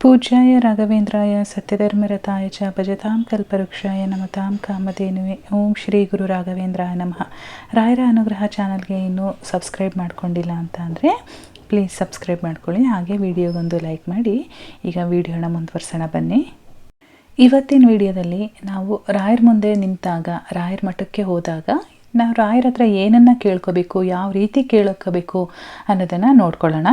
ಪೂಜ್ಯಾಯ ರಾಘವೇಂದ್ರಾಯ ಸತ್ಯಧರ್ಮರತಾಯ ಚ ಭಜತಾಂ ಕಲ್ಪವೃಕ್ಷಾಯ ನಮತಾಂ ಕಾಮಧೇನುವೆ. ಓಂ ಶ್ರೀ ಗುರು ರಾಘವೇಂದ್ರಾಯ ನಮಃ. ರಾಯರ ಅನುಗ್ರಹ ಚಾನಲ್ಗೆ ಇನ್ನೂ ಸಬ್ಸ್ಕ್ರೈಬ್ ಮಾಡ್ಕೊಂಡಿಲ್ಲ ಅಂತ ಅಂದರೆ ಪ್ಲೀಸ್ ಸಬ್ಸ್ಕ್ರೈಬ್ ಮಾಡ್ಕೊಳ್ಳಿ. ಹಾಗೆ ವಿಡಿಯೋಗೊಂದು ಲೈಕ್ ಮಾಡಿ. ಈಗ ವಿಡಿಯೋನ ಮುಂದುವರ್ಸೋಣ ಬನ್ನಿ. ಇವತ್ತಿನ ವಿಡಿಯೋದಲ್ಲಿ ನಾವು ರಾಯರ ಮುಂದೆ ನಿಂತಾಗ, ರಾಯರ ಮಠಕ್ಕೆ ಹೋದಾಗ ನಾವು ರಾಯರ ಹತ್ರ ಏನನ್ನು ಕೇಳ್ಕೋಬೇಕು, ಯಾವ ರೀತಿ ಕೇಳ್ಕೋಬೇಕು ಅನ್ನೋದನ್ನು ನೋಡ್ಕೊಳ್ಳೋಣ.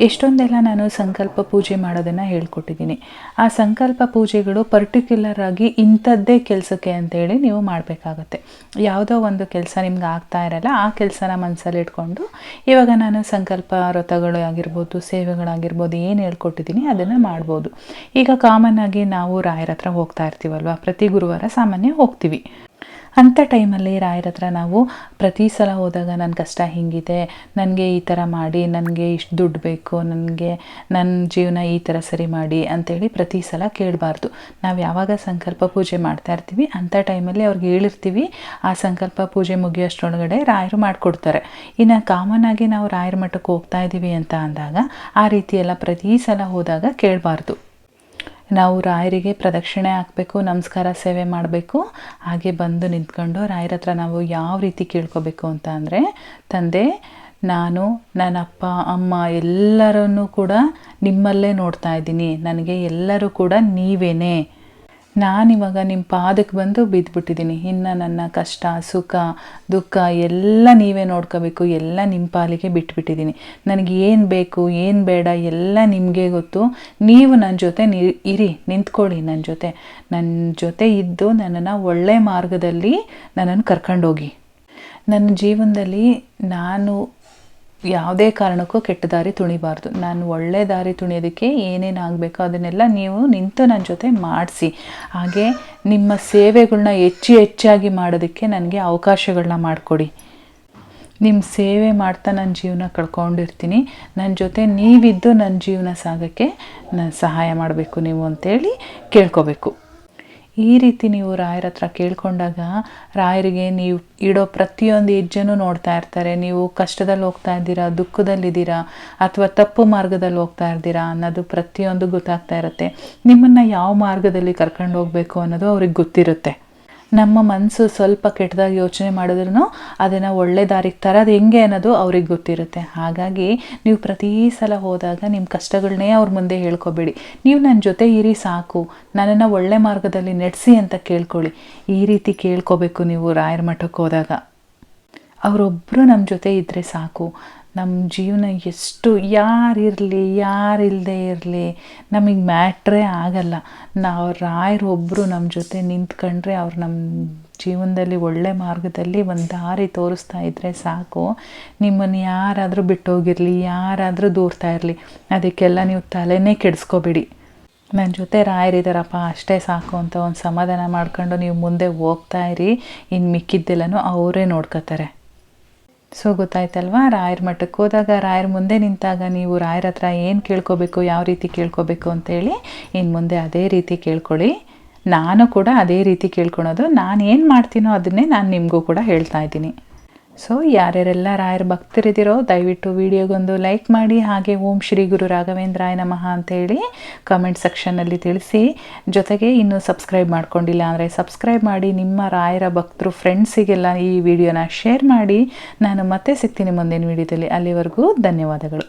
ಎಷ್ಟೊಂದೆಲ್ಲ ನಾನು ಸಂಕಲ್ಪ ಪೂಜೆ ಮಾಡೋದನ್ನು ಹೇಳ್ಕೊಟ್ಟಿದ್ದೀನಿ. ಆ ಸಂಕಲ್ಪ ಪೂಜೆಗಳು ಪರ್ಟಿಕ್ಯುಲರ್ ಆಗಿ ಇಂಥದ್ದೇ ಕೆಲಸಕ್ಕೆ ಅಂತೇಳಿ ನೀವು ಮಾಡಬೇಕಾಗತ್ತೆ. ಯಾವುದೋ ಒಂದು ಕೆಲಸ ನಿಮ್ಗೆ ಆಗ್ತಾ ಇರಲ್ಲ, ಆ ಕೆಲಸನ ಮನಸ್ಸಲ್ಲಿ ಇಟ್ಕೊಂಡು ಇವಾಗ ನಾನು ಸಂಕಲ್ಪ ವ್ರತಗಳು ಆಗಿರ್ಬೋದು, ಸೇವೆಗಳಾಗಿರ್ಬೋದು, ಏನು ಹೇಳ್ಕೊಟ್ಟಿದ್ದೀನಿ ಅದನ್ನು ಮಾಡ್ಬೋದು. ಈಗ ಕಾಮನ್ ಆಗಿ ನಾವು ರಾಯರ ಹತ್ರ ಹೋಗ್ತಾ ಇರ್ತೀವಲ್ವ, ಪ್ರತಿ ಗುರುವಾರ ಸಾಮಾನ್ಯ ಹೋಗ್ತೀವಿ. ಅಂಥ ಟೈಮಲ್ಲಿ ರಾಯರ ಹತ್ರ ನಾವು ಪ್ರತಿ ಸಲ ಹೋದಾಗ ನನ್ನ ಕಷ್ಟ ಹೀಗಿದೆ, ನನಗೆ ಈ ಥರ ಮಾಡಿ, ನನಗೆ ಇಷ್ಟು ದುಡ್ಡು ಬೇಕು, ನನಗೆ ನನ್ನ ಜೀವನ ಈ ಥರ ಸರಿ ಮಾಡಿ ಅಂತೇಳಿ ಪ್ರತಿ ಸಲ ಕೇಳಬಾರ್ದು. ನಾವು ಯಾವಾಗ ಸಂಕಲ್ಪ ಪೂಜೆ ಮಾಡ್ತಾ ಇರ್ತೀವಿ ಅಂಥ ಟೈಮಲ್ಲಿ ಅವ್ರಿಗೆ ಹೇಳಿರ್ತೀವಿ, ಆ ಸಂಕಲ್ಪ ಪೂಜೆ ಮುಗಿಯೋಷ್ಟರೊಳಗಡೆ ರಾಯರು ಮಾಡಿಕೊಡ್ತಾರೆ. ಇನ್ನು ಕಾಮನ್ ಆಗಿ ನಾವು ರಾಯರ ಮಠಕ್ಕೆ ಹೋಗ್ತಾ ಇದ್ದೀವಿ ಅಂತ ಅಂದಾಗ ಆ ರೀತಿಯೆಲ್ಲ ಪ್ರತಿ ಸಲ ಹೋದಾಗ ಕೇಳಬಾರ್ದು. ನಾವು ರಾಯರಿಗೆ ಪ್ರದಕ್ಷಿಣೆ ಹಾಕಬೇಕು, ನಮಸ್ಕಾರ ಸೇವೆ ಮಾಡಬೇಕು. ಹಾಗೆ ಬಂದು ನಿಂತ್ಕೊಂಡು ರಾಯರ ಹತ್ರ ನಾವು ಯಾವ ರೀತಿ ಕೇಳ್ಕೋಬೇಕು ಅಂತ ಅಂದರೆ, ತಂದೆ, ನಾನು, ನನ್ನ ಅಪ್ಪ ಅಮ್ಮ ಎಲ್ಲರನ್ನೂ ಕೂಡ ನಿಮ್ಮಲ್ಲೇ ನೋಡ್ತಾ ಇದ್ದೀನಿ, ನನಗೆ ಎಲ್ಲರೂ ಕೂಡ ನೀವೇನೇ. ನಾನಿವಾಗ ನಿಮ್ಮ ಪಾದಕ್ಕೆ ಬಂದು ಬಿದ್ದುಬಿಟ್ಟಿದ್ದೀನಿ. ಇನ್ನು ನನ್ನ ಕಷ್ಟ ಸುಖ ದುಃಖ ಎಲ್ಲ ನೀವೇ ನೋಡ್ಕೋಬೇಕು, ಎಲ್ಲ ನಿಮ್ಮ ಪಾಲಿಗೆ ಬಿಟ್ಬಿಟ್ಟಿದ್ದೀನಿ. ನನಗೆ ಏನು ಬೇಕು ಏನು ಬೇಡ ಎಲ್ಲ ನಿಮಗೆ ಗೊತ್ತು. ನೀವು ನನ್ನ ಜೊತೆ ಇರಿ, ನಿಂತ್ಕೊಳ್ಳಿ, ನನ್ನ ಜೊತೆ ಇದ್ದು ನನ್ನನ್ನು ಒಳ್ಳೆ ಮಾರ್ಗದಲ್ಲಿ ನನ್ನನ್ನು ಕರ್ಕೊಂಡೋಗಿ. ನನ್ನ ಜೀವನದಲ್ಲಿ ನಾನು ಯಾವುದೇ ಕಾರಣಕ್ಕೂ ಕೆಟ್ಟ ದಾರಿ ತುಣಿಬಾರ್ದು. ನಾನು ಒಳ್ಳೆ ದಾರಿ ತುಣಿಯೋದಕ್ಕೆ ಏನೇನು ಆಗಬೇಕೋ ಅದನ್ನೆಲ್ಲ ನೀವು ನಿಂತು ನನ್ನ ಜೊತೆ ಮಾಡಿಸಿ. ಹಾಗೆ ನಿಮ್ಮ ಸೇವೆಗಳನ್ನ ಹೆಚ್ಚಾಗಿ ಮಾಡೋದಕ್ಕೆ ನನಗೆ ಅವಕಾಶಗಳನ್ನ ಮಾಡಿಕೊಡಿ. ನಿಮ್ಮ ಸೇವೆ ಮಾಡ್ತಾ ನನ್ನ ಜೀವನ ಕಳ್ಕೊಂಡಿರ್ತೀನಿ, ನನ್ನ ಜೊತೆ ನೀವಿದ್ದು ನನ್ನ ಜೀವನ ಸಾಗೋಕ್ಕೆ ಸಹಾಯ ಮಾಡಬೇಕು ನೀವು ಅಂತೇಳಿ ಕೇಳ್ಕೋಬೇಕು. ಈ ರೀತಿ ನೀವು ರಾಯರ ಹತ್ರ ಕೇಳ್ಕೊಂಡಾಗ ರಾಯರಿಗೆ ನೀವು ಇಡೋ ಪ್ರತಿಯೊಂದು ಹೆಜ್ಜೆನೂ ನೋಡ್ತಾ ಇರ್ತಾರೆ. ನೀವು ಕಷ್ಟದಲ್ಲಿ ಹೋಗ್ತಾ ಇದ್ದೀರಾ, ದುಃಖದಲ್ಲಿದ್ದೀರಾ, ಅಥವಾ ತಪ್ಪು ಮಾರ್ಗದಲ್ಲಿ ಹೋಗ್ತಾ ಇರ್ತೀರಾ ಅನ್ನೋದು ಪ್ರತಿಯೊಂದು ಗೊತ್ತಾಗ್ತಾ ಇರುತ್ತೆ. ನಿಮ್ಮನ್ನು ಯಾವ ಮಾರ್ಗದಲ್ಲಿ ಕರ್ಕೊಂಡು ಹೋಗಬೇಕು ಅನ್ನೋದು ಅವ್ರಿಗೆ ಗೊತ್ತಿರುತ್ತೆ. ನಮ್ಮ ಮನಸ್ಸು ಸ್ವಲ್ಪ ಕೆಟ್ಟದಾಗಿ ಯೋಚನೆ ಮಾಡಿದ್ರೂ ಅದನ್ನು ಒಳ್ಳೆ ದಾರಿಗೆ ತರೋದು ಹೆಂಗೆ ಅನ್ನೋದು ಅವ್ರಿಗೆ ಗೊತ್ತಿರುತ್ತೆ. ಹಾಗಾಗಿ ನೀವು ಪ್ರತಿ ಸಲ ಹೋದಾಗ ನಿಮ್ಮ ಕಷ್ಟಗಳನ್ನೇ ಅವ್ರ ಮುಂದೆ ಹೇಳ್ಕೊಬೇಡಿ. ನೀವು ನನ್ನ ಜೊತೆ ಇರಿ ಸಾಕು, ನನ್ನನ್ನು ಒಳ್ಳೆ ಮಾರ್ಗದಲ್ಲಿ ನಡೆಸಿ ಅಂತ ಕೇಳ್ಕೊಳ್ಳಿ. ಈ ರೀತಿ ಕೇಳ್ಕೋಬೇಕು ನೀವು ರಾಯರ ಮಠಕ್ಕೆ ಹೋದಾಗ. ಅವರೊಬ್ಬರು ನಮ್ಮ ಜೊತೆ ಇದ್ದರೆ ಸಾಕು. ನಮ್ಮ ಜೀವನ ಎಷ್ಟು ಯಾರಿರಲಿ ಯಾರಿಲ್ಲದೆ ಇರಲಿ ನಮಗೆ ಮ್ಯಾಟ್ರೇ ಆಗಲ್ಲ. ನಾವು ರಾಯರು ಒಬ್ಬರು ನಮ್ಮ ಜೊತೆ ನಿಂತ್ಕೊಂಡ್ರೆ ಅವ್ರು ನಮ್ಮ ಜೀವನದಲ್ಲಿ ಒಳ್ಳೆ ಮಾರ್ಗದಲ್ಲಿ ಒಂದು ದಾರಿ ತೋರಿಸ್ತಾ ಇದ್ದರೆ ಸಾಕು. ನಿಮ್ಮನ್ನು ಯಾರಾದರೂ ಬಿಟ್ಟೋಗಿರಲಿ, ಯಾರಾದರೂ ದೂರ್ತಾ ಇರಲಿ, ಅದಕ್ಕೆಲ್ಲ ನೀವು ತಲೆನೇ ಕೆಡಿಸ್ಕೋಬೇಡಿ. ನನ್ನ ಜೊತೆ ರಾಯರಿದ್ದಾರಪ್ಪ ಅಷ್ಟೇ ಸಾಕು ಅಂತ ಒಂದು ಸಮಾಧಾನ ಮಾಡ್ಕೊಂಡು ನೀವು ಮುಂದೆ ಹೋಗ್ತಾ ಇರಿ. ಇನ್ನು ಮಿಕ್ಕಿದ್ದೆಲ್ಲನೂ ಅವರೇ ನೋಡ್ಕೋತಾರೆ. ಸೊ ಗೊತ್ತಾಯ್ತಲ್ವಾ? ರಾಯರ ಮಠಕ್ಕೆ ಹೋದಾಗ ರಾಯರ ಮುಂದೆ ನಿಂತಾಗ ನೀವು ರಾಯರ ಹತ್ರ ಏನು ಕೇಳ್ಕೋಬೇಕು, ಯಾವ ರೀತಿ ಕೇಳ್ಕೋಬೇಕು ಅಂತೇಳಿ ಇನ್ನು ಮುಂದೆ ಅದೇ ರೀತಿ ಕೇಳ್ಕೊಳ್ಳಿ. ನಾನು ಕೂಡ ಅದೇ ರೀತಿ ಕೇಳ್ಕೊಳೋದು. ನಾನು ಏನು ಮಾಡ್ತೀನೋ ಅದನ್ನೇ ನಾನು ನಿಮಗೂ ಕೂಡ ಹೇಳ್ತಾ ಇದ್ದೀನಿ. ಸೊ ಯಾರ್ಯಾರೆಲ್ಲ ರಾಯರ ಭಕ್ತರಿದ್ದೀರೋ ದಯವಿಟ್ಟು ವಿಡಿಯೋಗೊಂದು ಲೈಕ್ ಮಾಡಿ. ಹಾಗೆ ಓಂ ಶ್ರೀ ಗುರು ರಾಘವೇಂದ್ರಾಯ ನಮಃ ಅಂತೇಳಿ ಕಮೆಂಟ್ ಸೆಕ್ಷನ್ನಲ್ಲಿ ತಿಳಿಸಿ. ಜೊತೆಗೆ ಇನ್ನೂ ಸಬ್ಸ್ಕ್ರೈಬ್ ಮಾಡ್ಕೊಂಡಿಲ್ಲ ಅಂದರೆ ಸಬ್ಸ್ಕ್ರೈಬ್ ಮಾಡಿ. ನಿಮ್ಮ ರಾಯರ ಭಕ್ತರು ಫ್ರೆಂಡ್ಸಿಗೆಲ್ಲ ಈ ವಿಡಿಯೋನ ಶೇರ್ ಮಾಡಿ. ನಾನು ಮತ್ತೆ ಸಿಗ್ತೀನಿ ಮುಂದಿನ ವಿಡಿಯೋದಲ್ಲಿ. ಅಲ್ಲಿವರೆಗೂ ಧನ್ಯವಾದಗಳು.